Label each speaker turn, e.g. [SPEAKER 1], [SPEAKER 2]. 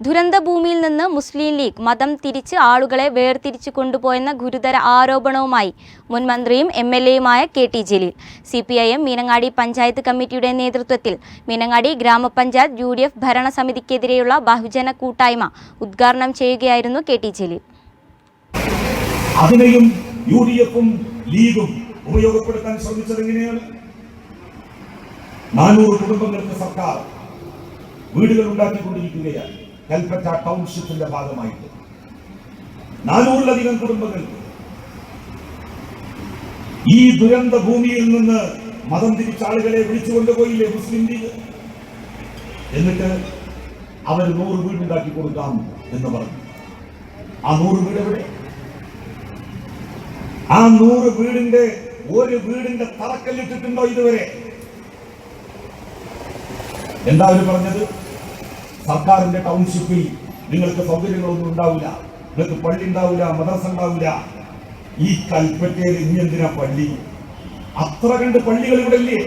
[SPEAKER 1] ദുരന്തഭൂമിയിൽ നിന്ന് മുസ്ലിം ലീഗ് മതം തിരിച്ച് ആളുകളെ വേർതിരിച്ചു കൊണ്ടുപോയെന്ന ഗുരുതര ആരോപണവുമായി മുൻ മന്ത്രിയും MLA-യുമായ KT ജലീൽ. CPIM മീനങ്ങാടി പഞ്ചായത്ത് കമ്മിറ്റിയുടെ നേതൃത്വത്തിൽ മീനങ്ങാടി ഗ്രാമപഞ്ചായത്ത് UDF ഭരണസമിതിക്കെതിരെയുള്ള ബഹുജന കൂട്ടായ്മ ഉദ്ഘാടനം ചെയ്യുകയായിരുന്നു KT ജലീൽ.
[SPEAKER 2] അതിനെയും UDF-ഉം ലീഗും ഉപയോഗപ്പെടുത്താൻ ശ്രമിച്ചത് എങ്ങനെയാണ്? 400 കുടുംബങ്ങൾക്ക് സർക്കാർ വീടുകൾ ഉണ്ടാക്കിക്കൊണ്ടിരിക്കുകയാണ്. കൽപ്പറ്റ ടൗൺഷിപ്പിന്റെ ഭാഗമായിട്ട് 400-ലധികം കുടുംബങ്ങൾ ഈ ദുരന്ത ഭൂമിയിൽ നിന്ന് മതം തിരിച്ച ആളുകളെ വിളിച്ചുകൊണ്ടുപോയില്ലേ മുസ്ലിം ലീഗ്? എന്നിട്ട് അവർ 100 വീടുണ്ടാക്കി കൊടുക്കാം എന്ന് പറഞ്ഞു. ആ 100 വീട് എവിടെ? ആ 100 വീടിന്റെ ഒരു വീടിന്റെ തറക്കല്ലിട്ടിട്ടുണ്ടോ ഇതുവരെ? എന്താ അവർ പറഞ്ഞത്? സർക്കാരിന്റെ ടൗൺഷിപ്പിൽ നിങ്ങൾക്ക് സൗകര്യങ്ങളൊന്നും ഉണ്ടാവില്ല, നിങ്ങൾക്ക് പള്ളി ഉണ്ടാവില്ല, മദ്രസ ഉണ്ടാവില്ല. ഈ കൽപ്പറ്റയിൽ ഇനി എന്തിനാ പള്ളി? അത്ര കണ്ട് പള്ളികൾ ഇവിടെ ഇല്ലേ?